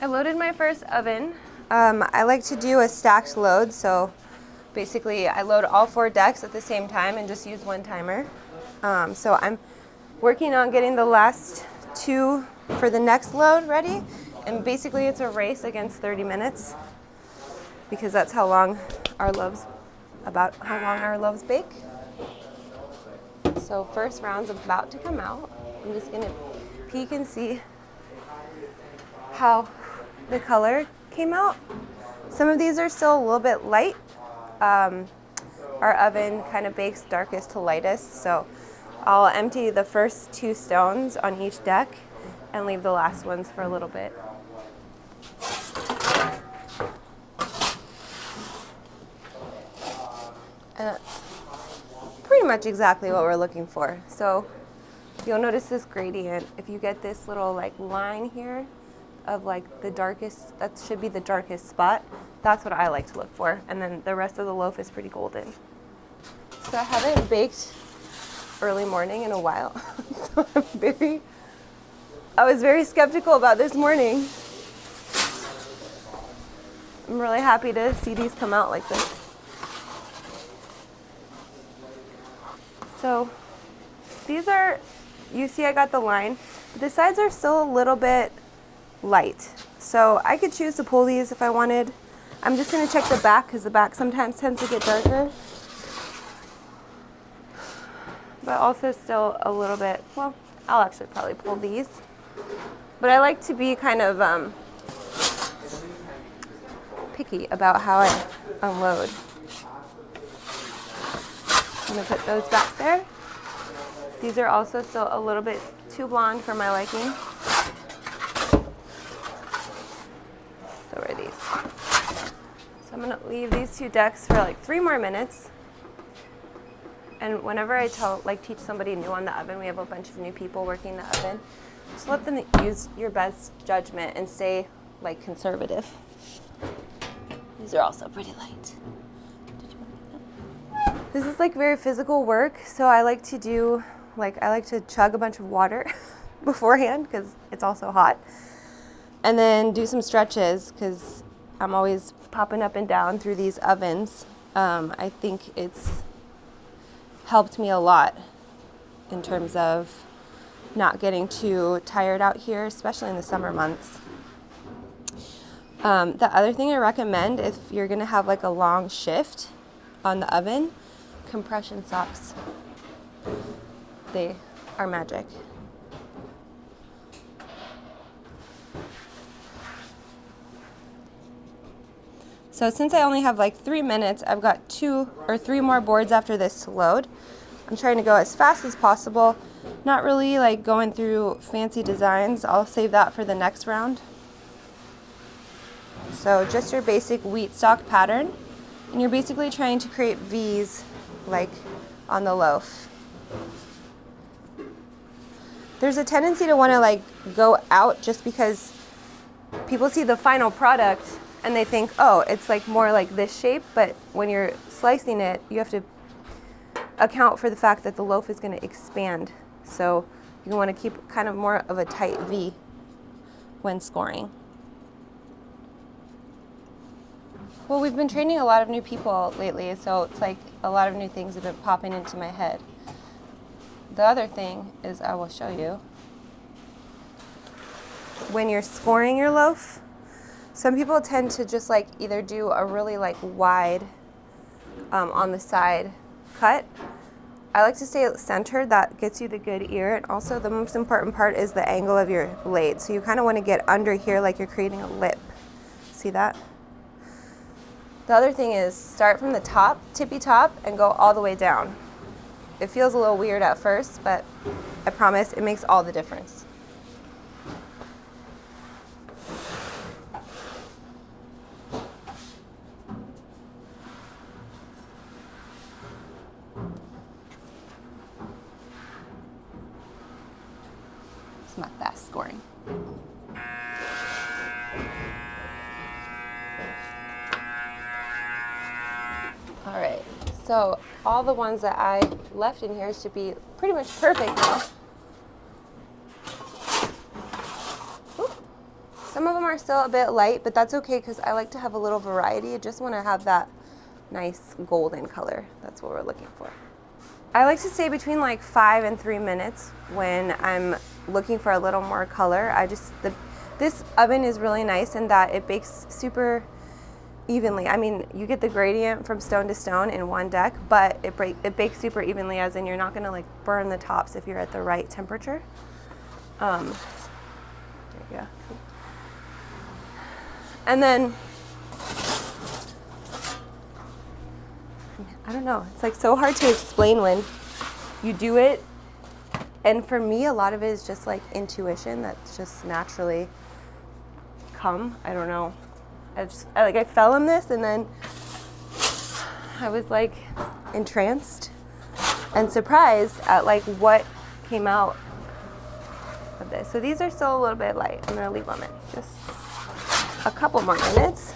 I loaded my first oven. I like to do a stacked load, so basically I load all 4 decks at the same time and just use one timer. So I'm working on getting the last 2 for the next load ready, and basically it's a race against 30 minutes because that's how long our loaves bake. So first round's about to come out. I'm just gonna peek and see how the color came out. Some of these are still a little bit light. Our oven kind of bakes darkest to lightest, so I'll empty the first 2 stones on each deck and leave the last ones for a little bit. And that's pretty much exactly what we're looking for. So you'll notice this gradient. If you get this little like line here of like the darkest, that should be the darkest spot. That's what I like to look for. And then the rest of the loaf is pretty golden. So I haven't baked early morning in a while. So I was very skeptical about this morning. I'm really happy to see these come out like this. So these are, you see I got the line. The sides are still a little bit light. So I could choose to pull these if I wanted. I'm just gonna check the back because the back sometimes tends to get darker. But also still a little bit, well, I'll actually probably pull these. But I like to be kind of picky about how I unload. I'm gonna put those back there. These are also still a little bit too blonde for my liking. So are these. So I'm gonna leave these 2 decks for like 3 more minutes. And whenever I teach somebody new on the oven, we have a bunch of new people working the oven, just let them use your best judgment and stay like conservative. These are also pretty light. This is like very physical work, so I like to chug a bunch of water beforehand because it's also hot. And then do some stretches because I'm always popping up and down through these ovens. I think it's helped me a lot in terms of not getting too tired out here, especially in the summer months. The other thing I recommend if you're gonna have like a long shift on the oven, compression socks. They are magic. So since I only have like 3 minutes, I've got 2 or 3 more boards after this to load. I'm trying to go as fast as possible, not really like going through fancy designs. I'll save that for the next round. So just your basic wheat stock pattern, and you're basically trying to create V's like on the loaf. There's a tendency to want to like go out just because people see the final product and they think, oh, it's like more like this shape, but when you're slicing it, you have to account for the fact that the loaf is going to expand. So you want to keep kind of more of a tight V when scoring. Well, we've been training a lot of new people lately, so it's like a lot of new things have been popping into my head. The other thing is I will show you. When you're scoring your loaf, some people tend to just like either do a really like wide on the side cut. I like to stay centered. That gets you the good ear. And also the most important part is the angle of your blade. So you kind of want to get under here like you're creating a lip. See that? The other thing is start from the top, tippy top, and go all the way down. It feels a little weird at first, but I promise it makes all the difference. It's not fast scoring. All right, so all the ones that I left in here should be pretty much perfect now. Ooh. Some of them are still a bit light, but that's okay because I like to have a little variety. I just want to have that nice golden color. That's what we're looking for. I like to stay between like 5 and 3 minutes when I'm looking for a little more color. This oven is really nice in that it bakes super evenly. I mean, you get the gradient from stone to stone in one deck, but it bakes super evenly, as in you're not gonna like burn the tops if you're at the right temperature. There you go. And then, I don't know, it's like so hard to explain when you do it. And for me, a lot of it is just like intuition that's just naturally come. I don't know. I fell in this and then I was like entranced and surprised at like what came out of this. So these are still a little bit light. I'm gonna leave them in just a couple more minutes.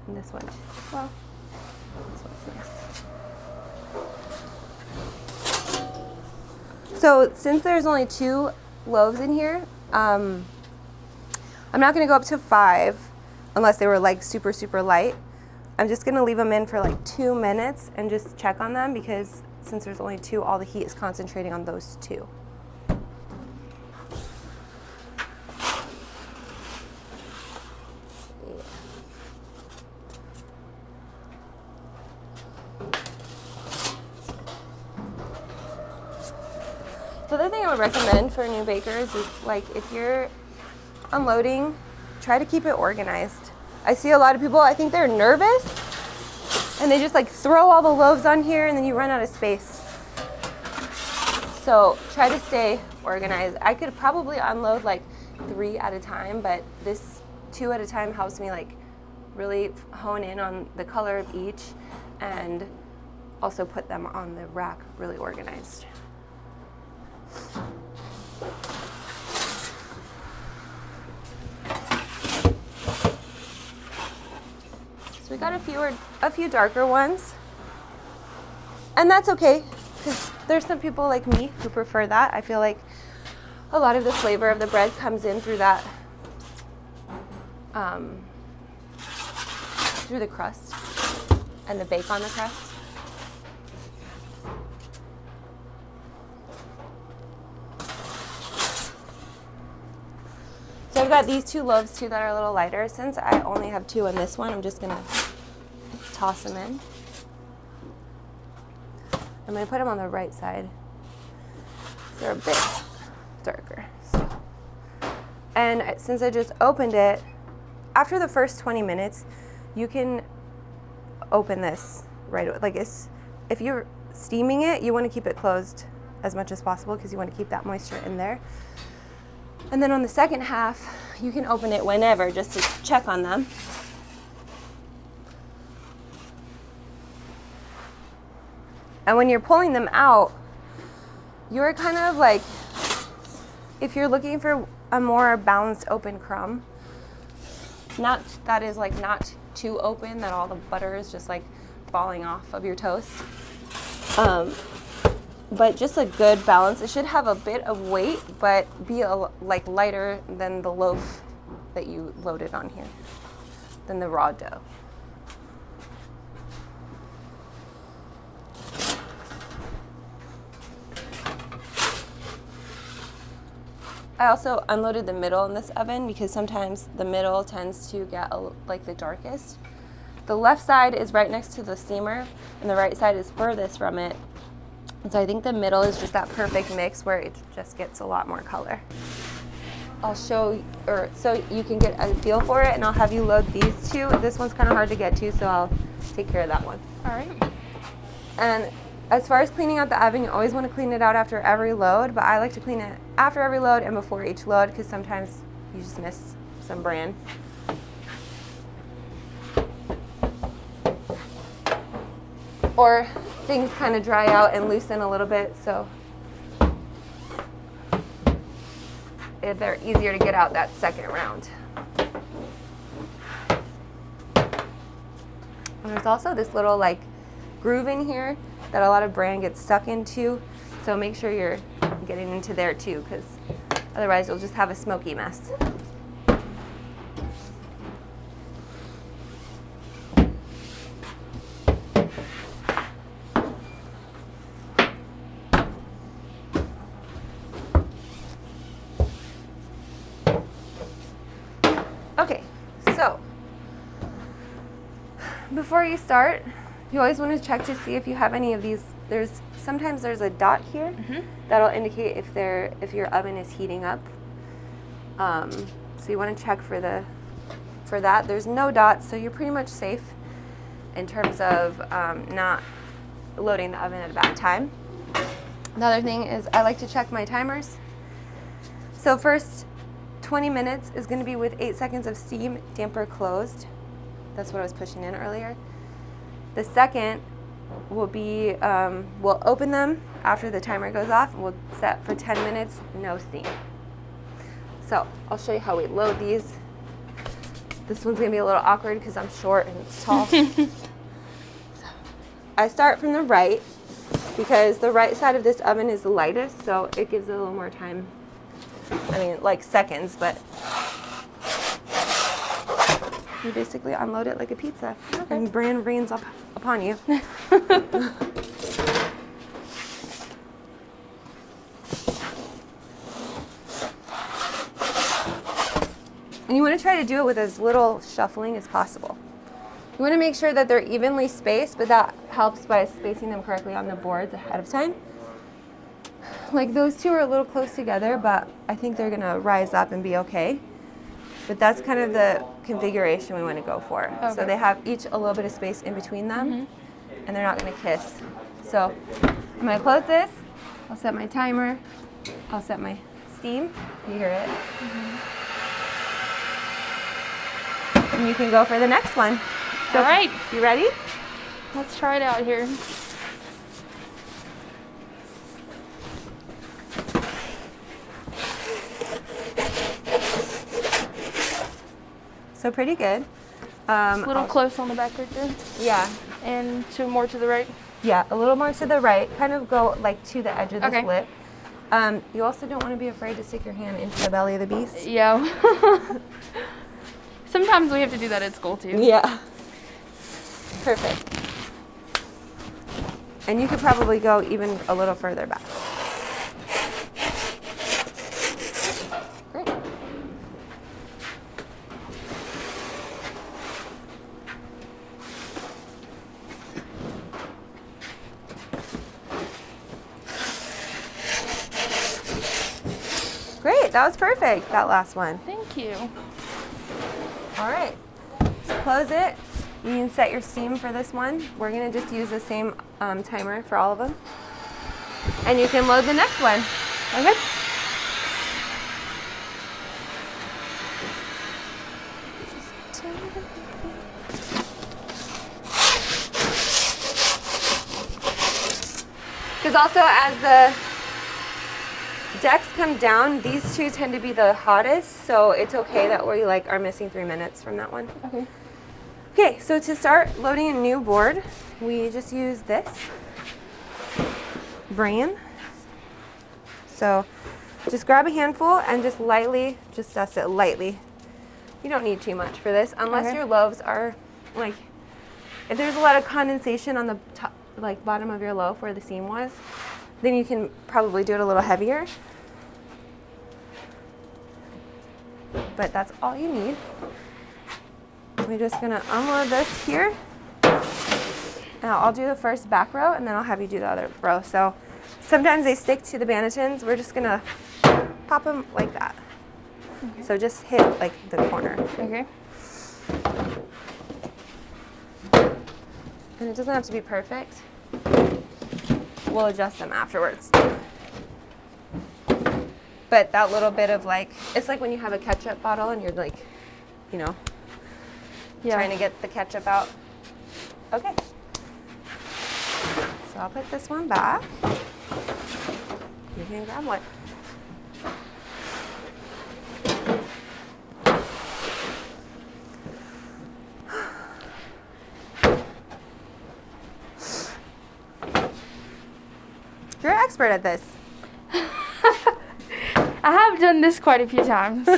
And this one, well, this one's nice. So since there's only 2 loaves in here, I'm not gonna go up to 5 unless they were like super, super light. I'm just gonna leave them in for like 2 minutes and just check on them, because since there's only 2, all the heat is concentrating on those 2. The other thing I would recommend for new bakers is, like, if you're unloading, try to keep it organized. I see a lot of people, I think they're nervous and they just like throw all the loaves on here and then you run out of space. So try to stay organized. I could probably unload like 3 at a time, but this 2 at a time helps me like really hone in on the color of each and also put them on the rack really organized. So we got a few darker ones, and that's okay, because there's some people like me who prefer that. I feel like a lot of the flavor of the bread comes in through that, through the crust and the bake on the crust. So I've got these 2 loaves too that are a little lighter. Since I only have 2 in this one, I'm just gonna toss them in. I'm gonna put them on the right side. They're a bit darker. So. And since I just opened it, after the first 20 minutes, you can open this right away. Like if you're steaming it, you wanna keep it closed as much as possible because you wanna keep that moisture in there. And then on the second half, you can open it whenever just to check on them. And when you're pulling them out, you're kind of like, if you're looking for a more balanced open crumb, not too open that all the butter is just like falling off of your toast. But just a good balance. It should have a bit of weight, but be like lighter than the loaf that you loaded on here, than the raw dough. I also unloaded the middle in this oven because sometimes the middle tends to get like the darkest. The left side is right next to the steamer and the right side is furthest from it. And so I think the middle is just that perfect mix where it just gets a lot more color. I'll show, or so you can get a feel for it, and I'll have you load these 2. This one's kind of hard to get to, so I'll take care of that one. All right. And as far as cleaning out the oven, you always want to clean it out after every load, but I like to clean it after every load and before each load because sometimes you just miss some bran. Or things kind of dry out and loosen a little bit, so they're easier to get out that second round. And there's also this little like groove in here that a lot of bran gets stuck into, so make sure you're getting into there too, because Otherwise, you'll just have a smoky mess. Okay, so before you start, you always want to check to see if you have any of these. Sometimes there's a dot here that'll indicate if your oven is heating up. So you want to check for that. There's no dots, so you're pretty much safe in terms of not loading the oven at a bad time. The other thing is I like to check my timers. So first 20 minutes is going to be with 8 seconds of steam, damper closed. That's what I was pushing in earlier. The second will be, we'll open them after the timer goes off, and we'll set for 10 minutes, no steam. So I'll show you how we load these. This one's gonna be a little awkward because I'm short and it's tall. So I start from the right because the right side of this oven is the lightest, so it gives it a little more time. I mean, like seconds, but you basically unload it like a pizza, and brand rains upon you. And you want to try to do it with as little shuffling as possible. You want to make sure that they're evenly spaced, but that helps by spacing them correctly on the boards ahead of time. Like those two are a little close together, but I think they're going to rise up and be okay. But that's kind of the configuration we want to go for. Okay. So they have each a little bit of space in between them, and they're not going to kiss. So I'm going to close this. I'll set my timer. I'll set my steam. You hear it. And you can go for the next one. So, all right. You ready? Let's try it out here. So pretty good. A little close on the back right there. Yeah. And more to the right. Yeah, a little more to the right. Kind of go like to the edge of the lip. You also don't want to be afraid to stick your hand into the belly of the beast. Yeah. Sometimes we have to do that at school too. Yeah. Perfect. And you could probably go even a little further back. Great. Great, that was perfect, that last one. Thank you. All right, so close it. You can set your steam for this one. We're gonna just use the same timer for all of them. And you can load the next one. Okay? Because also as the decks come down, these two tend to be the hottest, so it's okay that we are missing 3 minutes from that one. Okay. Okay, so to start loading a new board, we just use this bran. So just grab a handful and just dust it lightly. You don't need too much for this, unless your loaves are if there's a lot of condensation on the top, bottom of your loaf where the seam was, then you can probably do it a little heavier. But that's all you need. We're just gonna unload this here. And I'll do the first back row, and then I'll have you do the other row. So sometimes they stick to the banetons. We're just gonna pop them like that. Okay. So just hit the corner. Okay. And it doesn't have to be perfect. We'll adjust them afterwards. But that little bit of it's like when you have a ketchup bottle and you're trying to get the ketchup out. Okay. So I'll put this one back. You can grab one. You're an expert at this. I have done this quite a few times.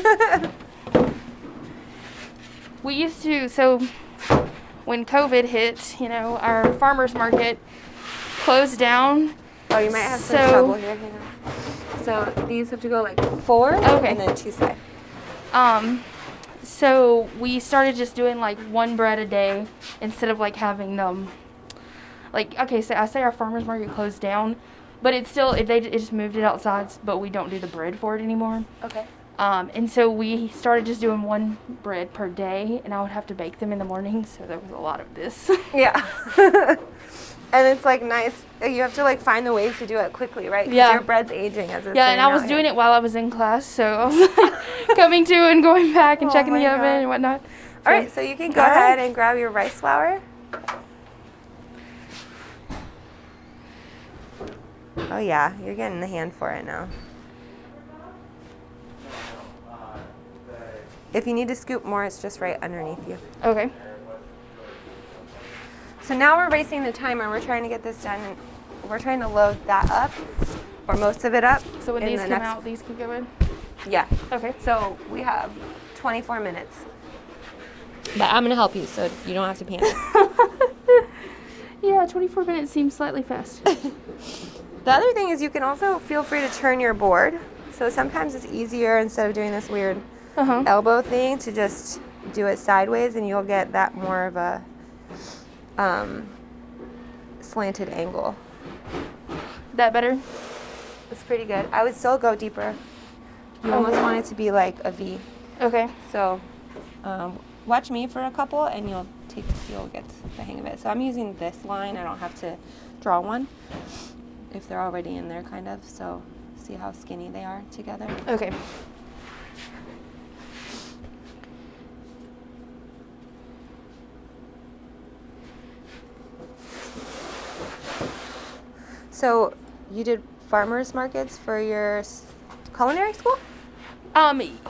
We used to, so when COVID hit, our farmer's market closed down. Oh, you might have some trouble here. Hang on. So these have to go like forward and then 2 sides. So we started just doing like one bread a day instead of like having them. Like, okay, so I say our farmer's market closed down, but it's still, they just moved it outside, but we don't do the bread for it anymore. Okay. And so we started just doing one bread per day, and I would have to bake them in the morning, so there was a lot of this. Yeah. And it's like nice. You have to like find the ways to do it quickly, right? 'Cause your bread's aging as it's Yeah, and I was doing it while I was in class, so I was like coming to and going back and checking the oven and whatnot. All right, so you can go ahead and grab your rice flour. Oh yeah, you're getting the hand for it now. If you need to scoop more, it's just right underneath you. Okay. So now we're racing the timer. We're trying to get this done, and we're trying to load that up, or most of it up. So when these come out, these can go in? Yeah. Okay. So we have 24 minutes. But I'm going to help you, so you don't have to panic. Yeah, 24 minutes seems slightly fast. The other thing is you can also feel free to turn your board. So sometimes it's easier, instead of doing this weird elbow thing, to just do it sideways, and you'll get that more of a slanted angle. That better? It's pretty good. I would still go deeper. You almost want it to be like a V. Okay. So watch me for a couple, and you'll get the hang of it. So I'm using this line. I don't have to draw one if they're already in there, kind of. So see how skinny they are together. Okay. So you did farmers markets for your culinary school?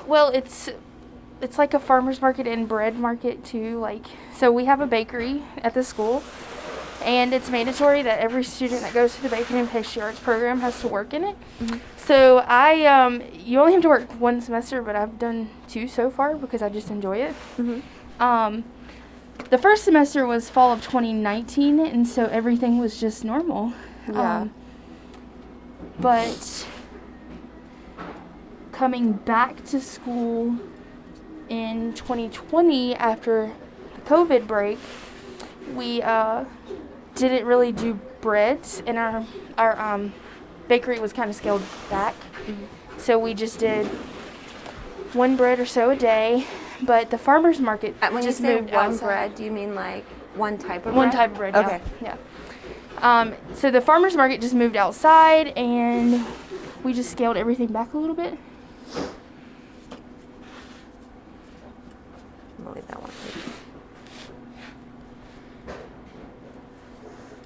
Well, it's like a farmer's market and bread market too. Like, so we have a bakery at the school, and it's mandatory that every student that goes to the baking and pastry arts program has to work in it. Mm-hmm. So you only have to work one semester, but I've done 2 so far because I just enjoy it. Mm-hmm. The first semester was fall of 2019, and so everything was just normal. Yeah. But coming back to school in 2020 after the COVID break, we didn't really do breads, and our bakery was kind of scaled back. Mm-hmm. So we just did one bread or so a day. But the farmer's market when just you say moved one outside. bread, do you mean like one type of bread? One type of bread, yeah. Okay. Yeah. So the farmer's market just moved outside, and we just scaled everything back a little bit. I'm gonna leave that one.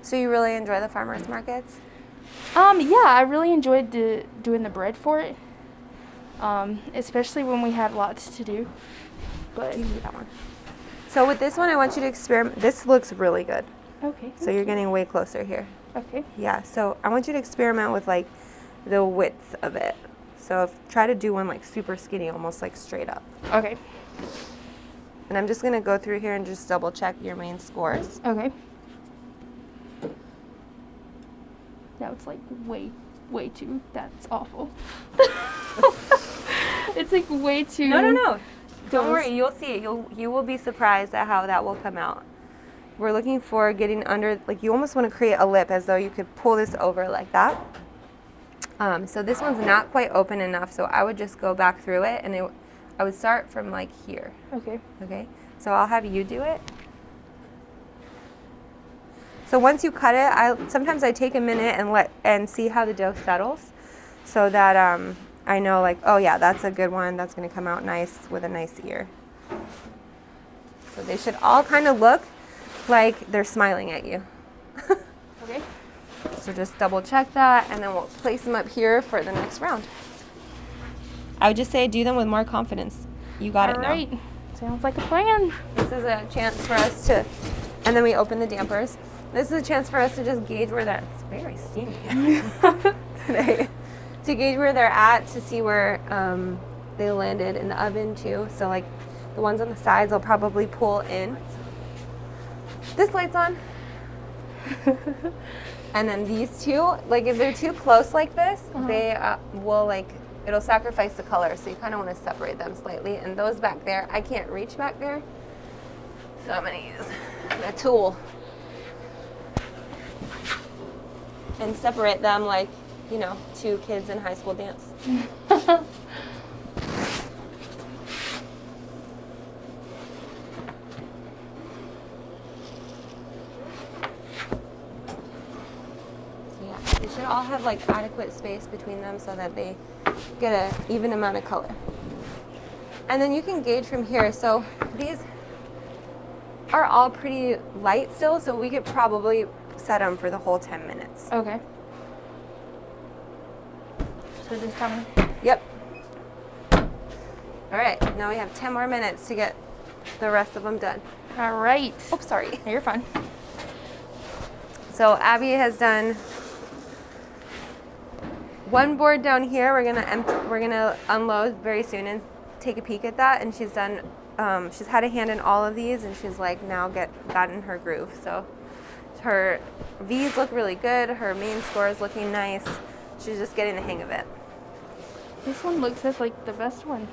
So you really enjoy the farmers markets? Yeah, I really enjoyed doing the bread for it, especially when we had lots to do. But you can do that one. So with this one, I want you to experiment. This looks really good. Okay. So you're getting way closer here. Okay. Yeah, so I want you to experiment with like the width of it. So try to do one like super skinny, almost like straight up. Okay. And I'm just gonna go through here and just double check your main scores. Okay. That was like way too, that's awful. It's like way too. No. Don't worry, you'll see it. You will be surprised at how that will come out. We're looking for getting under, like you almost want to create a lip as though you could pull this over like that. So this one's not quite open enough, so I would just go back through it, and I would start from like here. Okay. Okay, so I'll have you do it. So once you cut it, sometimes I take a minute and see how the dough settles, so that I know like, oh yeah, that's a good one. That's going to come out nice with a nice ear. So they should all kind of look like they're smiling at you. Okay. So just double check that, and then we'll place them up here for the next round. I would just say do them with more confidence. You got it now. All right. Sounds like a plan. This is a chance for us to, and then we open the dampers. This is a chance for us to just gauge where that's very steamy today. to gauge where they're at, to see where they landed in the oven too. So like the ones on the sides will probably pull in. This light's on. And then these two, like if they're too close like this, they will like, it'll sacrifice the color. So you kind of want to separate them slightly. And those back there, I can't reach back there. So I'm gonna use a tool and separate them like, you know, two kids in high school dance. They should all have like adequate space between them so that they get an even amount of color. And then you can gauge from here. So these are all pretty light still, so we could probably set them for the whole 10 minutes. Okay. So just tell me. Yep. All right, now we have 10 more minutes to get the rest of them done. All right. Oops, sorry. You're fine. So Abby has done one board down here. We're gonna unload very soon and take a peek at that. And she's done. She's had a hand in all of these, and she's like now gotten her groove. So her V's look really good. Her main score is looking nice. She's just getting the hang of it. This one looks like the best one.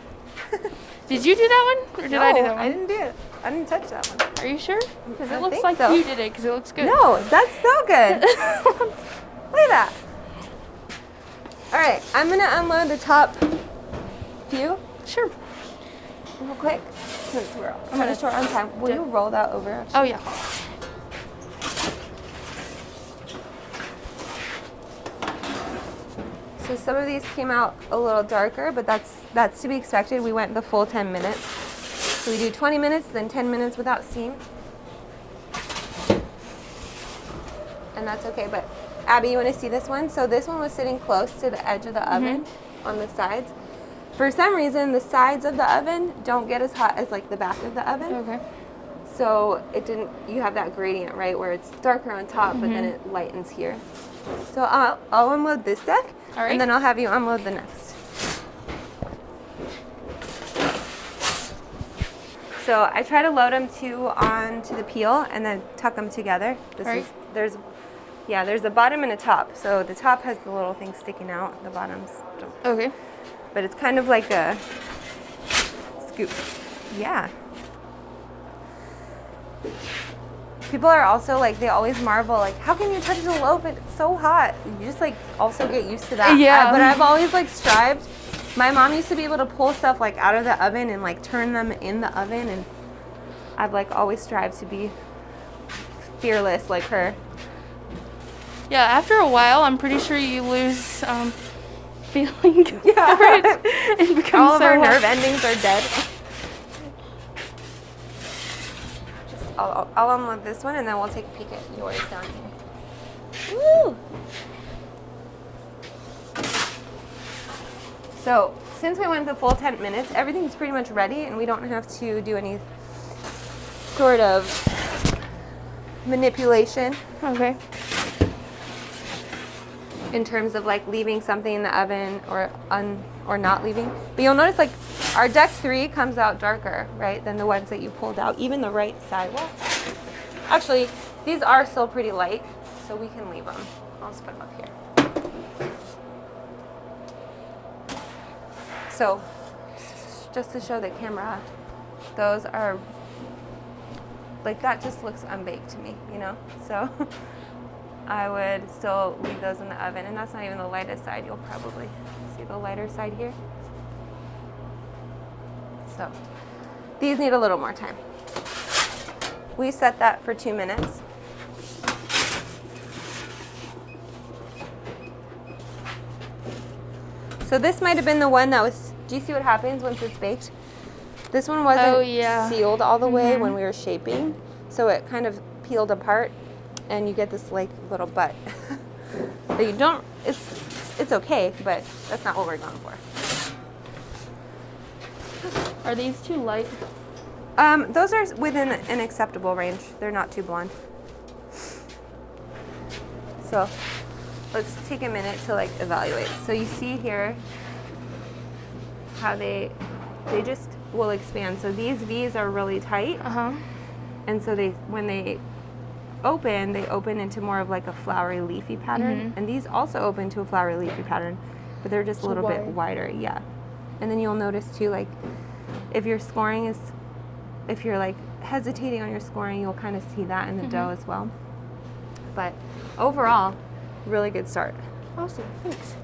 Did you do that one, or did I do that one? I didn't do it. I didn't touch that one. Are you sure? Because I it looks think like so. you did it. Because it looks good. No, that's so good. Look at that. All right, I'm gonna unload the top few. Sure. Real quick, since we're kind of short on time. Will you roll that over? Oh yeah. So some of these came out a little darker, but that's to be expected. We went the full 10 minutes. So we do 20 minutes, then 10 minutes without steam. And that's okay, but Abby, you wanna see this one? So this one was sitting close to the edge of the oven on the sides. For some reason, the sides of the oven don't get as hot as like the back of the oven. Okay. So it didn't, you have that gradient, right, where it's darker on top, but then it lightens here. So I'll unload this deck, and then I'll have you unload the next. So I try to load them two onto the peel and then tuck them together. There's a bottom and a top. So the top has the little thing sticking out, the bottoms don't. Okay. But it's kind of like a scoop. Yeah. People are also like, they always marvel, like, how can you touch the loaf? It's so hot. You just like also get used to that. Yeah. But I've always like strived. My mom used to be able to pull stuff like out of the oven and like turn them in the oven. And I've like always strived to be fearless like her. Yeah, after a while, I'm pretty sure you lose feeling for Yeah. it. It becomes All of so our hot. nerve endings are dead. I'll unload this one and then we'll take a peek at yours down here. Woo! So, since we went the full 10 minutes, everything's pretty much ready and we don't have to do any sort of manipulation Okay. in terms of like leaving something in the oven or not leaving. But you'll notice like our deck 3 comes out darker, right, than the ones that you pulled out, even the right side. Well, actually, these are still pretty light, so we can leave them. I'll just put them up here. So, just to show the camera, those are, like that just looks unbaked to me, you know? So, I would still leave those in the oven, and that's not even the lightest side. You'll probably see the lighter side here. So, these need a little more time. We set that for 2 minutes. So this might have been the one that was, do you see what happens once it's baked? This one wasn't sealed all the way when we were shaping, so it kind of peeled apart, and you get this like little butt. That you don't, it's okay, but that's not what we're going for. Are these too light? Those are within an acceptable range. They're not too blonde. So let's take a minute to like evaluate. So you see here how they just will expand. So these V's are really tight. And so when they open into more of like a flowery leafy pattern. And these also open to a flowery leafy pattern, but they're just a little bit wider. Yeah. And then you'll notice too, like if your scoring is, if you're like hesitating on your scoring, you'll kind of see that in the dough as well. But overall, really good start. Awesome, thanks.